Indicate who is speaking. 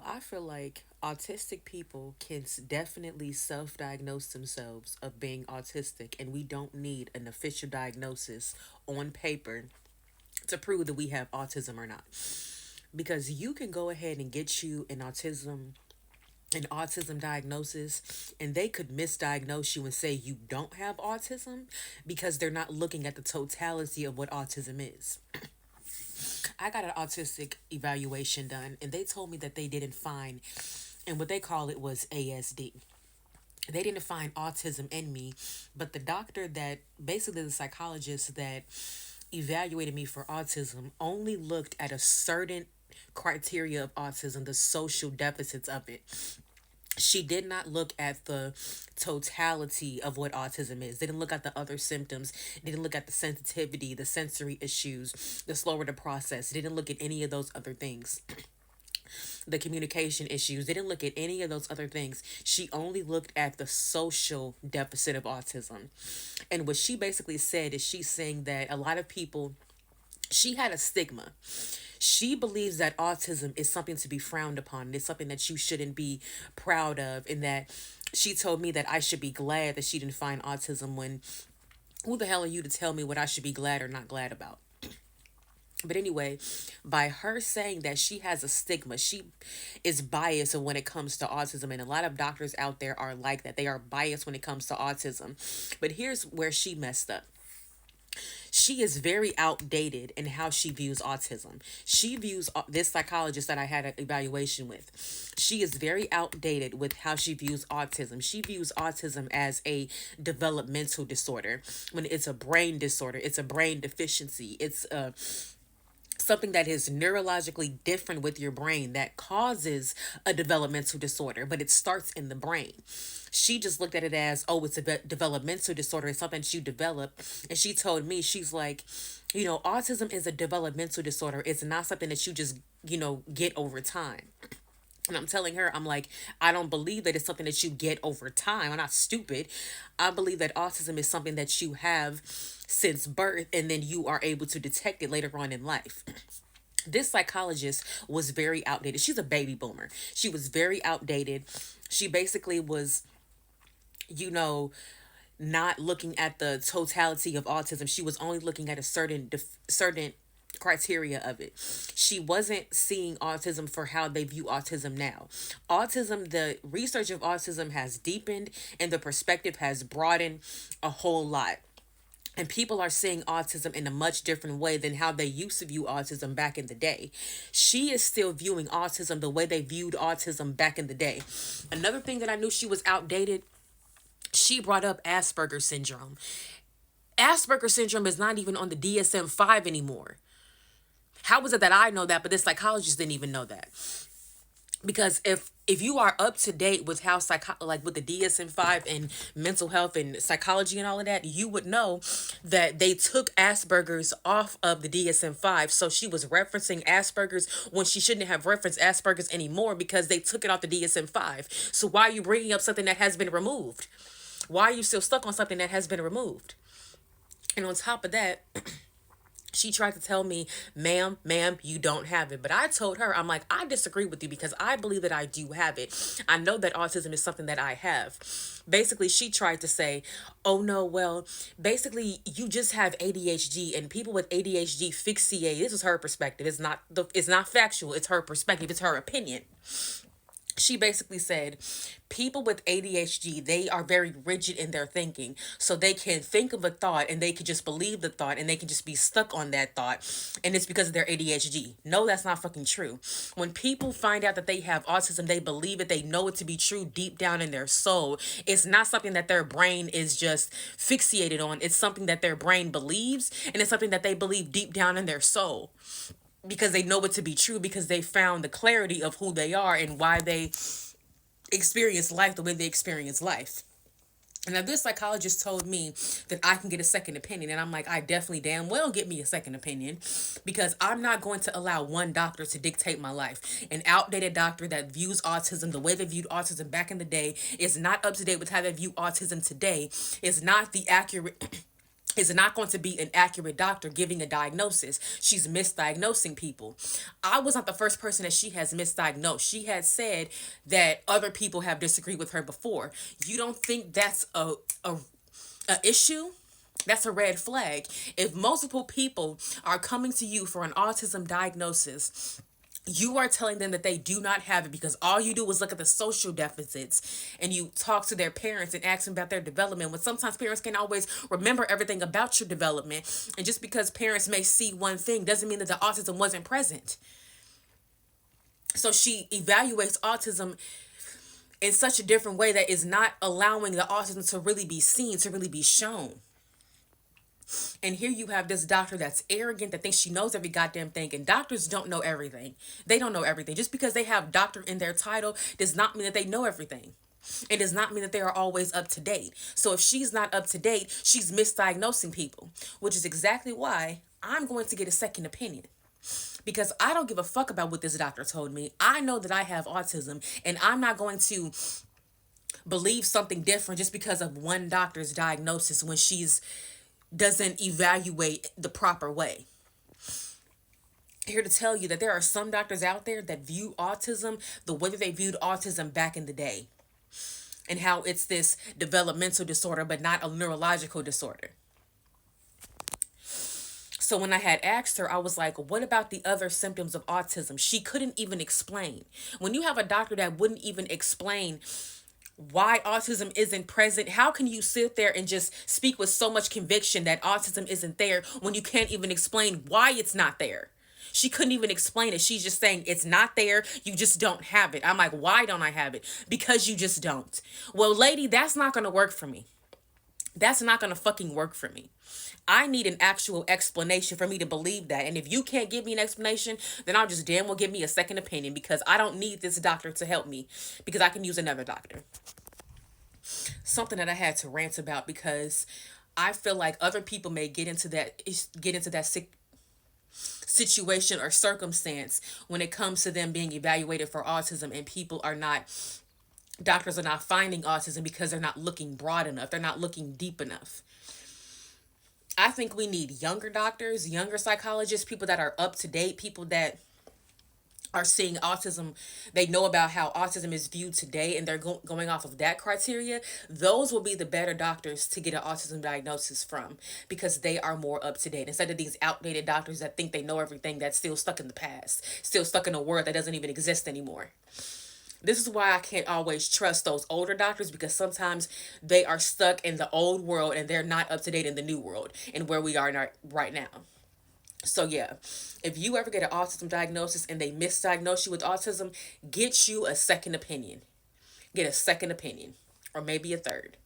Speaker 1: I feel like autistic people can definitely self diagnose themselves of being autistic, and we don't need an official diagnosis on paper to prove that we have autism or not. Because you can go ahead and get you an autism diagnosis, and they could misdiagnose you and say you don't have autism because they're not looking at the totality of what autism is. I got an autistic evaluation done, and they told me that they didn't find, and what they call it was ASD. They didn't find autism in me, but the doctor that, basically the psychologist that evaluated me for autism, only looked at a certain criteria of autism, the social deficits of it. She did not look at the totality of what autism is. They didn't look at the other symptoms. They didn't look at the sensitivity, the sensory issues, the slower to process. They didn't look at any of those other things. The communication issues. They didn't look at any of those other things. She only looked at the social deficit of autism. And what she basically said is she's saying that a lot of people, she had a stigma. She believes that autism is something to be frowned upon. It's something that you shouldn't be proud of. And that she told me that I should be glad that she didn't find autism, when who the hell are you to tell me what I should be glad or not glad about? But anyway, by her saying that she has a stigma, she is biased when it comes to autism. And a lot of doctors out there are like that. They are biased when it comes to autism. But here's where she messed up. She is very outdated in how she views autism. She views this psychologist that I had an evaluation with. She is very outdated with how she views autism. She views autism as a developmental disorder, when it's a brain disorder. It's a brain deficiency. It's a something that is neurologically different with your brain that causes a developmental disorder, but it starts in the brain. She just looked at it as, oh, it's a developmental disorder. It's something you develop. And she told me, she's like, autism is a developmental disorder. It's not something that you just, get over time. And I'm telling her, I'm like, I don't believe that it's something that you get over time. I'm not stupid. I believe that autism is something that you have since birth, and then you are able to detect it later on in life. This psychologist was very outdated. She's a baby boomer. She was very outdated. She basically was, you know, not looking at the totality of autism. She was only looking at a certain criteria of it. She wasn't seeing autism for how they view autism now. Autism, the research of autism has deepened, and the perspective has broadened a whole lot. And people are seeing autism in a much different way than how they used to view autism back in the day. She is still viewing autism the way they viewed autism back in the day. Another thing that I knew she was outdated, she brought up Asperger's syndrome. Asperger's syndrome is not even on the DSM 5 anymore. How was it that I know that, but this psychologist didn't even know that? Because if you are up to date with how like with the DSM-5 and mental health and psychology and all of that, you would know that they took Asperger's off of the DSM-5. So she was referencing Asperger's when she shouldn't have referenced Asperger's anymore, because they took it off the DSM-5. So why are you bringing up something that has been removed? Why are you still stuck on something that has been removed? And on top of that, she tried to tell me, ma'am, you don't have it. But I told her, I'm like, I disagree with you, because I believe that I do have it. I know that autism is something that I have. Basically, she tried to say, oh no, well, basically you just have ADHD, and people with ADHD fixate. This is her perspective. It's not factual. It's her perspective. It's her opinion. She basically said people with ADHD, they are very rigid in their thinking. So they can think of a thought and they can just believe the thought, and they can just be stuck on that thought. And it's because of their ADHD. No, that's not fucking true. When people find out that they have autism, they believe it. They know it to be true deep down in their soul. It's not something that their brain is just fixated on. It's something that their brain believes, and it's something that they believe deep down in their soul, because they know it to be true, because they found the clarity of who they are and why they experience life the way they experience life. And now this psychologist told me that I can get a second opinion. And I'm like, I definitely damn well get me a second opinion, because I'm not going to allow one doctor to dictate my life. An outdated doctor that views autism the way they viewed autism back in the day is not up to date with how they view autism today, is not the accurate is not going to be an accurate doctor giving a diagnosis. She's misdiagnosing people. I was not the first person that she has misdiagnosed. She has said that other people have disagreed with her before. You don't think that's a issue? That's a red flag. If multiple people are coming to you for an autism diagnosis, you are telling them that they do not have it because all you do is look at the social deficits and you talk to their parents and ask them about their development, when sometimes parents can't always remember everything about your development. And just because parents may see one thing doesn't mean that the autism wasn't present. So she evaluates autism in such a different way that is not allowing the autism to really be seen, to really be shown. And here you have this doctor that's arrogant, that thinks she knows every goddamn thing. And doctors don't know everything. They don't know everything. Just because they have doctor in their title does not mean that they know everything. It does not mean that they are always up to date. So if she's not up to date, she's misdiagnosing people, which is exactly why I'm going to get a second opinion. Because I don't give a fuck about what this doctor told me. I know that I have autism, and I'm not going to believe something different just because of one doctor's diagnosis when she's doesn't evaluate the proper way. Here to tell you that there are some doctors out there that view autism the way that they viewed autism back in the day, and how it's this developmental disorder but not a neurological disorder. So when I had asked her, I was like, what about the other symptoms of autism? She couldn't even explain. When you have a doctor that wouldn't even explain why autism isn't present, how can you sit there and just speak with so much conviction that autism isn't there when you can't even explain why it's not there? She couldn't even explain it. She's just saying it's not there. You just don't have it. I'm like, why don't I have it? Because you just don't. Well, lady, that's not going to work for me. That's not going to fucking work for me. I need an actual explanation for me to believe that. And if you can't give me an explanation, then I'll just damn well give me a second opinion, because I don't need this doctor to help me, because I can use another doctor. Something that I had to rant about, because I feel like other people may get into that situation or circumstance when it comes to them being evaluated for autism, and doctors are not finding autism because they're not looking broad enough. They're not looking deep enough. I think we need younger doctors, younger psychologists, people that are up to date, people that are seeing autism. They know about how autism is viewed today, and they're going off of that criteria. Those will be the better doctors to get an autism diagnosis from, because they are more up to date, instead of these outdated doctors that think they know everything, that's still stuck in the past, still stuck in a world that doesn't even exist anymore. This is why I can't always trust those older doctors, because sometimes they are stuck in the old world and they're not up to date in the new world and where we are right now. So yeah, if you ever get an autism diagnosis and they misdiagnose you with autism, get you a second opinion. Get a second opinion, or maybe a third.